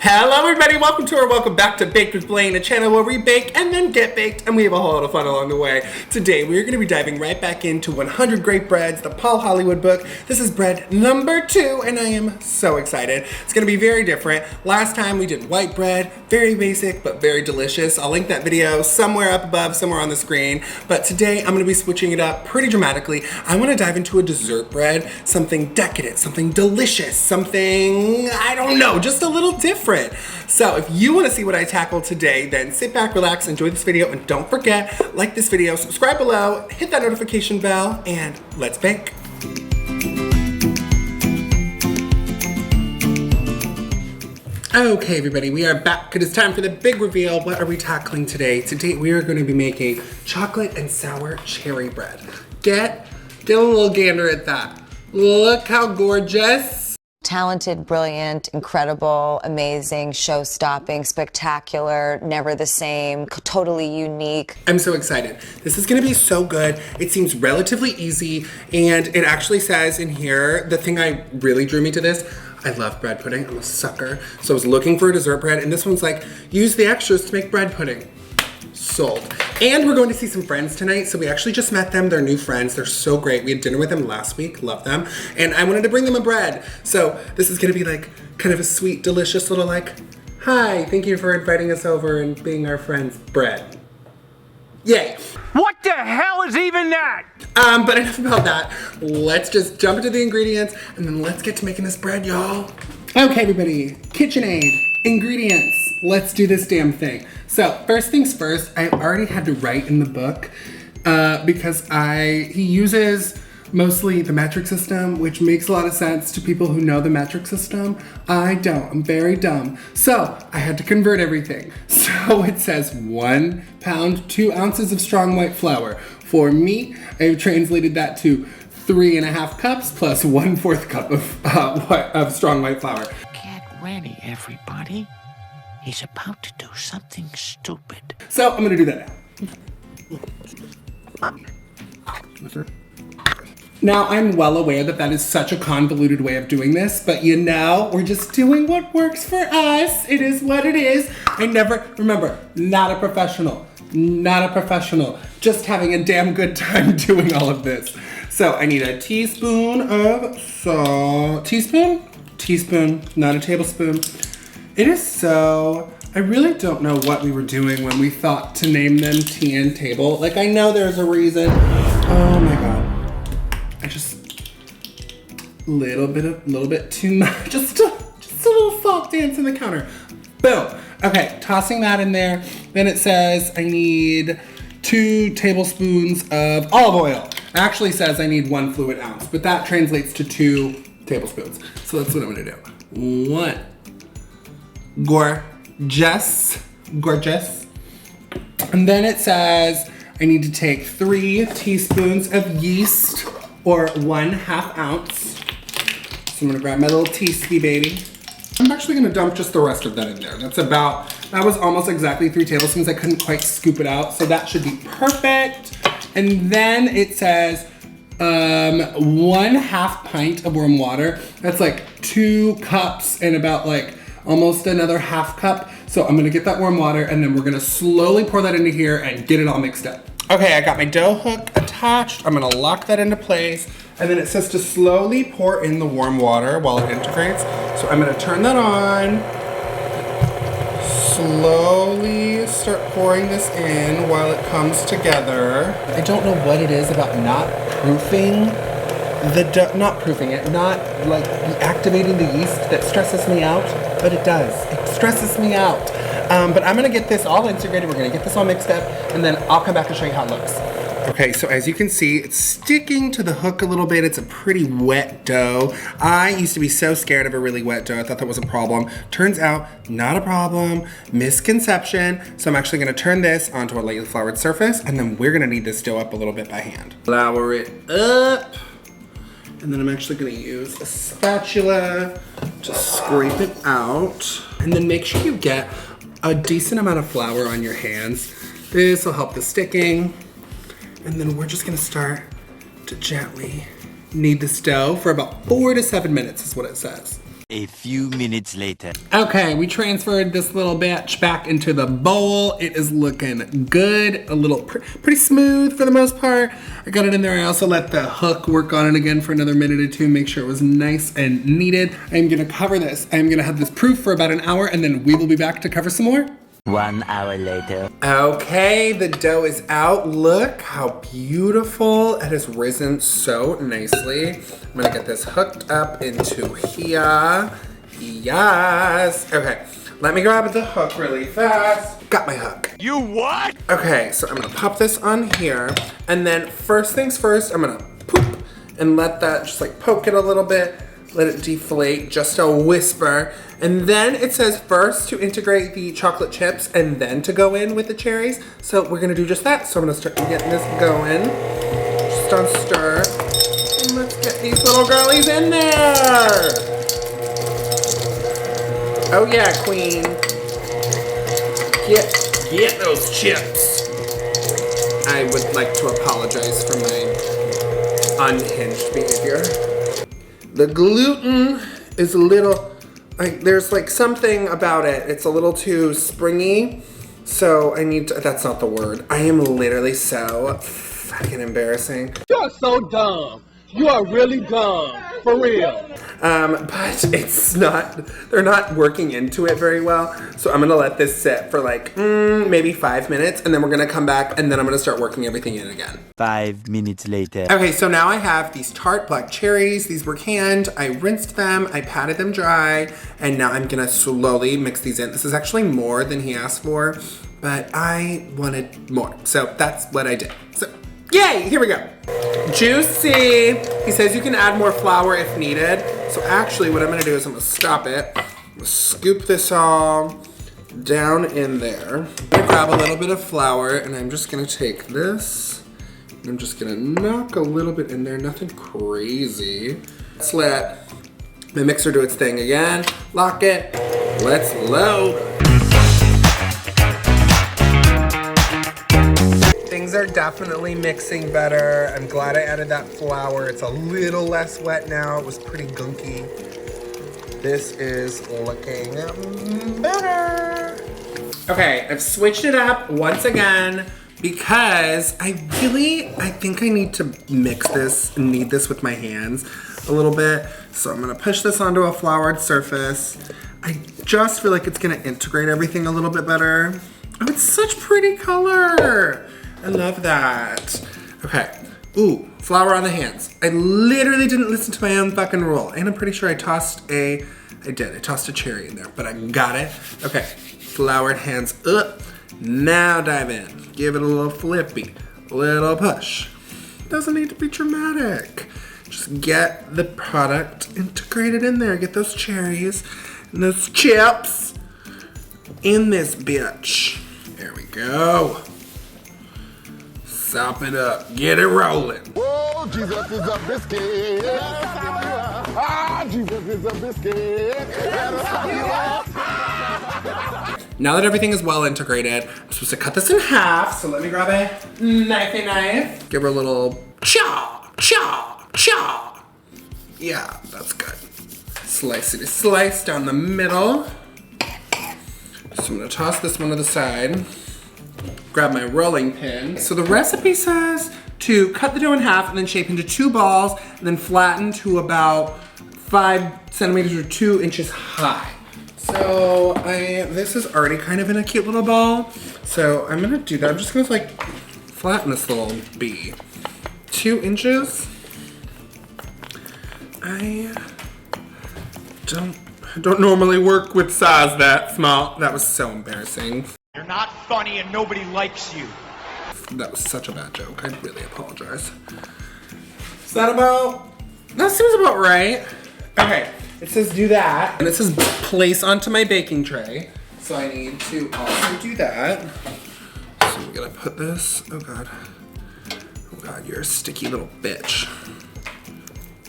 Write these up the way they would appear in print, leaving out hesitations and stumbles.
Hello everybody, welcome back to Baked with Blane, a channel where we bake and then get baked, and we have a whole lot of fun along the way. Today we are going to be diving right back into 100 Great Breads, the Paul Hollywood book. This is bread number 2, and I am so excited. It's going to be very different. Last time we did white bread, very basic but very delicious. I'll link that video somewhere up above, somewhere on the screen. But today I'm going to be switching it up pretty dramatically. I want to dive into a dessert bread, something decadent, something delicious, something, I don't know, just a little different. So if you want to see what I tackle today, then sit back, relax, enjoy this video, and don't forget, like this video, subscribe below, hit that notification bell, and let's bake. Okay everybody, we are back. It is time for the big reveal. What are we tackling today? Today we are going to be making chocolate and sour cherry bread. Get a little gander at that. Look how gorgeous. Talented, brilliant, incredible, amazing, show-stopping, spectacular, never the same, totally unique. I'm so excited. This is gonna be so good. It seems relatively easy, and it actually says in here, the thing I really drew me to this, I love bread pudding, I'm a sucker. So I was looking for a dessert bread, and this one's like, use the extras to make bread pudding. Sold. And we're going to see some friends tonight. So we actually just met them. They're new friends. They're so great. We had dinner with them last week. Love them. And I wanted to bring them a bread. So this is going to be like kind of a sweet, delicious little like, hi, thank you for inviting us over and being our friends bread. Yay. What the hell is even that? But enough about that. Let's just jump into the ingredients and then let's get to making this bread, y'all. Okay, everybody. KitchenAid. Ingredients. Let's do this damn thing. So first things first, I already had to write in the book because he uses mostly the metric system, which makes a lot of sense to people who know the metric system. I don't, I'm very dumb. So I had to convert everything. So it says 1 pound, 2 ounces of strong white flour. For me, I've translated that to 3.5 cups plus 1/4 cup of strong white flour. Get ready, everybody. He's about to do something stupid. So I'm gonna do that now. Now I'm well aware that that is such a convoluted way of doing this, but you know, we're just doing what works for us. It is what it is. Remember, not a professional, just having a damn good time doing all of this. So I need a teaspoon of salt, teaspoon, not a tablespoon. It is so, I really don't know what we were doing when we thought to name them tea and table. Like, I know there's a reason. Oh my God. I just, little bit too much. Just a little salt dance in the counter. Boom. Okay, tossing that in there. Then it says I need 2 tablespoons of olive oil. It actually says I need 1 fluid ounce, but that translates to 2 tablespoons. So that's what I'm gonna do. 1. Gorgeous. And then it says I need to take 3 teaspoons of yeast, or 1/2 ounce. So I'm gonna grab my little teaspoon, baby. I'm actually gonna dump just the rest of that in there. That was almost exactly 3 tablespoons. I couldn't quite scoop it out, so that should be perfect. And then it says 1/2 pint of warm water. That's like 2 cups and about like almost another 1/2 cup. So I'm gonna get that warm water and then we're gonna slowly pour that into here and get it all mixed up. Okay, I got my dough hook attached. I'm gonna lock that into place. And then it says to slowly pour in the warm water while it integrates. So I'm gonna turn that on. Slowly start pouring this in while it comes together. I don't know what it is about not proofing the dough, not like activating the yeast that stresses me out, but it does. It stresses me out. But I'm gonna get this all integrated. We're gonna get this all mixed up, and then I'll come back and show you how it looks. Okay, so as you can see, it's sticking to the hook a little bit. It's a pretty wet dough. I used to be so scared of a really wet dough. I thought that was a problem. Turns out, not a problem. Misconception. So I'm actually gonna turn this onto a lightly floured surface, and then we're gonna knead this dough up a little bit by hand. Flour it up. And then I'm actually gonna use a spatula to scrape it out. And then make sure you get a decent amount of flour on your hands. This will help the sticking. And then we're just gonna start to gently knead this dough for about 4 to 7 minutes is what it says. A few minutes later. Okay, we transferred this little batch back into the bowl. It is looking good, a little pretty smooth for the most part. I got it in there. I also let the hook work on it again for another minute or two, make sure it was nice and kneaded. I'm gonna cover this. I'm gonna have this proof for about an hour, and then we will be back to cover some more. 1 hour later. Okay, the dough is out. Look how beautiful. It has risen so nicely. I'm gonna get this hooked up into here. Yes. Okay, let me grab the hook really fast. Got my hook. You what? Okay, so I'm gonna pop this on here. And then first things first, I'm gonna poop and let that just like poke it a little bit. Let it deflate, just a whisper. And then it says first to integrate the chocolate chips and then to go in with the cherries. So we're gonna do just that. So I'm gonna start getting this going. Just on stir. And let's get these little girlies in there. Oh yeah, queen. Get those chips. I would like to apologize for my unhinged behavior. The gluten is a little, like, there's like something about it. It's a little too springy. So I need to, that's not the word. I am literally so fucking embarrassing. You're so dumb. You are really dumb. For real. But it's not, they're not working into it very well. So I'm gonna let this sit for like, maybe 5 minutes, and then we're gonna come back and then I'm gonna start working everything in again. 5 minutes later. Okay, so now I have these tart black cherries. These were canned. I rinsed them, I patted them dry, and now I'm gonna slowly mix these in. This is actually more than he asked for, but I wanted more. So that's what I did. So, yay, here we go. Juicy. He says you can add more flour if needed. So actually what I'm gonna do is I'm gonna stop it. I'm gonna scoop this all down in there. I'm gonna grab a little bit of flour and I'm just gonna take this and I'm just gonna knock a little bit in there, nothing crazy. Let's let the mixer do its thing again. Lock it, let's load. Things are definitely mixing better. I'm glad I added that flour. It's a little less wet now. It was pretty gunky. This is looking better. Okay, I've switched it up once again because I think I need to mix this and knead this with my hands a little bit. So I'm gonna push this onto a floured surface. I just feel like it's gonna integrate everything a little bit better. Oh, it's such pretty color. I love that. Okay. Ooh, flour on the hands. I literally didn't listen to my own fucking rule. And I'm pretty sure I tossed a cherry in there, but I got it. Okay, floured hands up. Now dive in. Give it a little flippy, little push. Doesn't need to be dramatic. Just get the product integrated in there. Get those cherries and those chips in this bitch. There we go. Sop it up. Get it rolling. Oh, Jesus is a biscuit. Ah, Jesus is a biscuit. Now that everything is well integrated, I'm supposed to cut this in half. So let me grab a knife. Give her a little chaw, chaw, chaw. Yeah, that's good. Slice down the middle. So I'm gonna toss this one to the side. Grab my rolling pin. So the recipe says to cut the dough in half and then shape into 2 balls and then flatten to about 5 centimeters or 2 inches high. So this is already kind of in a cute little ball. So I'm gonna do that. I'm just gonna like flatten this little bee. 2 inches. I don't normally work with size that small. That was so embarrassing. You're not funny and nobody likes you. That was such a bad joke. I really apologize. Is that seems about right. Okay, it says do that. And it says place onto my baking tray. So I need to also do that. So I'm gonna put this, oh God, you're a sticky little bitch.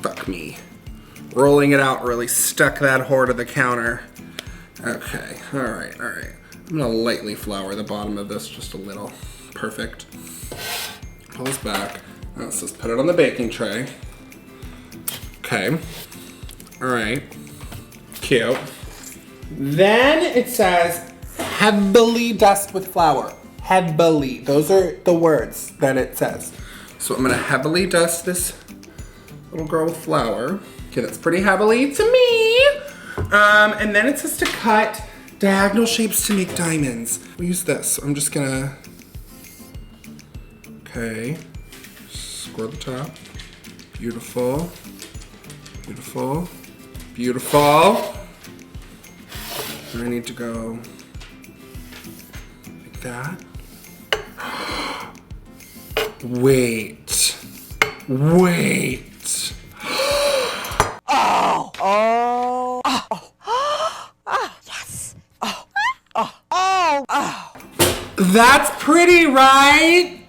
Fuck me. Rolling it out really stuck that whore to the counter. Okay, all right. I'm gonna lightly flour the bottom of this just a little. Perfect. Pull this back. Now it says put it on the baking tray. Okay. All right. Cute. Then it says heavily dust with flour. Heavily. Those are the words that it says. So I'm gonna heavily dust this little girl with flour. Okay, that's pretty heavily to me. And then it says to cut diagonal shapes to make diamonds. We use this. So I'm just gonna, okay, score the top. Beautiful, beautiful, beautiful. And I need to go like that. Wait. Yes. That's pretty, right?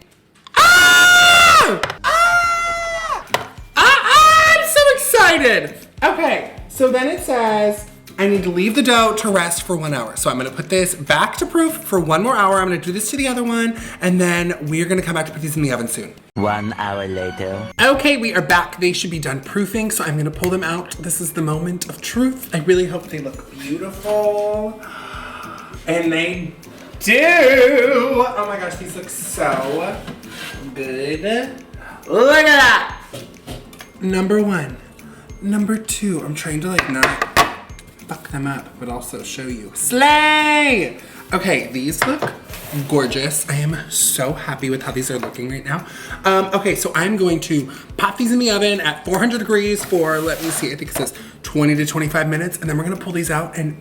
I'm so excited. Okay, so then it says I need to leave the dough to rest for 1 hour. So I'm gonna put this back to proof for 1 more hour. I'm gonna do this to the other one, and then we're gonna come back to put these in the oven soon. 1 hour later. Okay, we are back. They should be done proofing, so I'm gonna pull them out. This is the moment of truth. I really hope they look beautiful. And they do. Oh my gosh, these look so good. Look at that. Number 1. Number 2, I'm trying to like not fuck them up, but also show you. Slay! Okay, these look gorgeous. I am so happy with how these are looking right now. Okay, so I'm going to pop these in the oven at 400 degrees for, let me see, I think it says 20 to 25 minutes, and then we're gonna pull these out and,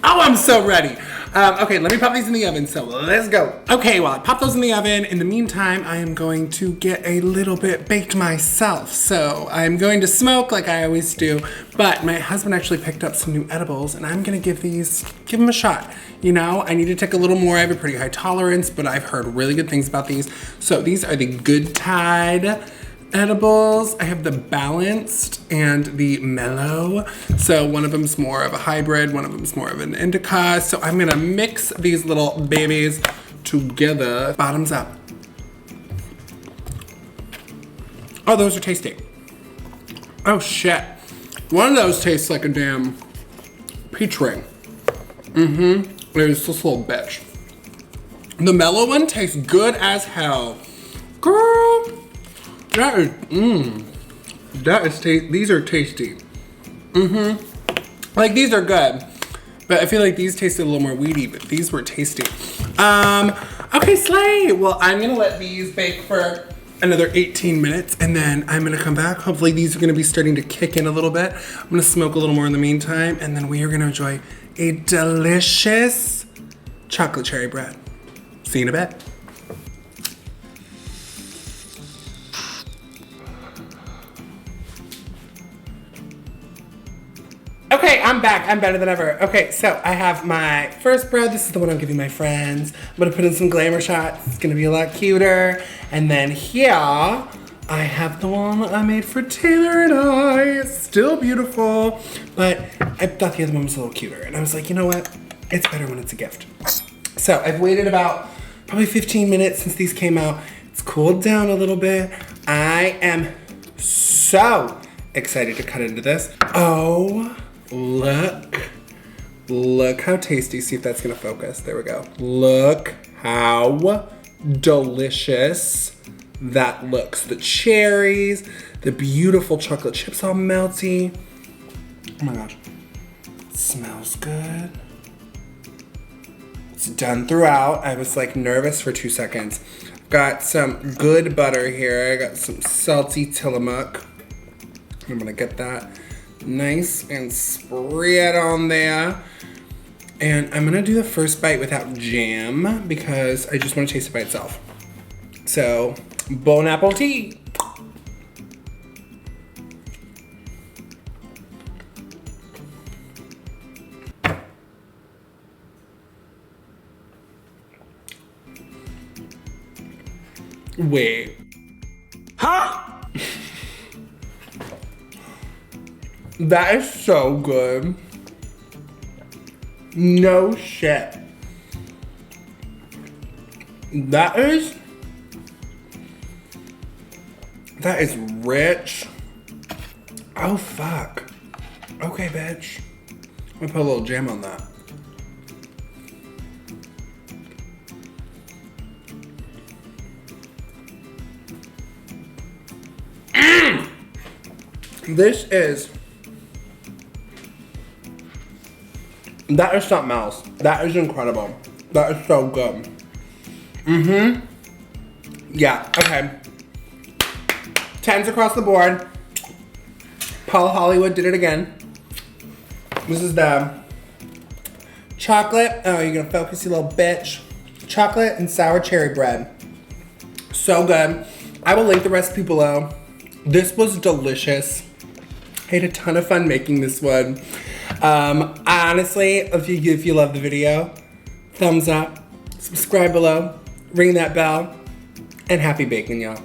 oh, I'm so ready. Okay, let me pop these in the oven, so let's go. Okay, well, I pop those in the oven. In the meantime, I am going to get a little bit baked myself. So I'm going to smoke like I always do, but my husband actually picked up some new edibles, and I'm gonna give them a shot. You know, I need to take a little more. I have a pretty high tolerance, but I've heard really good things about these. So these are the Good Tide edibles. I have the balanced and the mellow. So one of them's more of a hybrid, one of them's more of an indica. So I'm gonna mix these little babies together. Bottoms up. Oh, those are tasty. Oh shit. One of those tastes like a damn peach ring. There's this little bitch. The mellow one tastes good as hell. Girl. These are tasty. Like these are good, but I feel like these tasted a little more weedy, but these were tasty. Okay, slay. Well, I'm gonna let these bake for another 18 minutes, and then I'm gonna come back. Hopefully these are gonna be starting to kick in a little bit. I'm gonna smoke a little more in the meantime, and then we are gonna enjoy a delicious chocolate cherry bread. See you in a bit. Okay, I'm back. I'm better than ever. Okay, so I have my first bread. This is the one I'm giving my friends. I'm gonna put in some glamour shots. It's gonna be a lot cuter. And then here, I have the one I made for Taylor and I. It's still beautiful, but I thought the other one was a little cuter. And I was like, you know what? It's better when it's a gift. So I've waited about probably 15 minutes since these came out. It's cooled down a little bit. I am so excited to cut into this. Oh, look how tasty. See if that's gonna focus. There we go. Look how delicious that looks. The cherries, the beautiful chocolate chips all melty. Oh my gosh, it smells good. It's done throughout. I was like nervous for 2 seconds. Got some good butter here. I got some salty Tillamook. I'm gonna get that nice and spread on there. And I'm gonna do the first bite without jam because I just wanna taste it by itself. So, bon appetit. Wait. Huh? That is so good. No shit. That is rich. Oh fuck. Okay, bitch. I put a little jam on that. This is, that is something else. That is incredible. That is so good. Yeah, okay. 10s across the board. Paul Hollywood did it again. This is the chocolate, oh, you're gonna focus, you little bitch. Chocolate and sour cherry bread. So good. I will link the recipe below. This was delicious. I had a ton of fun making this one. Honestly, if you love the video, thumbs up, subscribe below, ring that bell, and happy baking, y'all.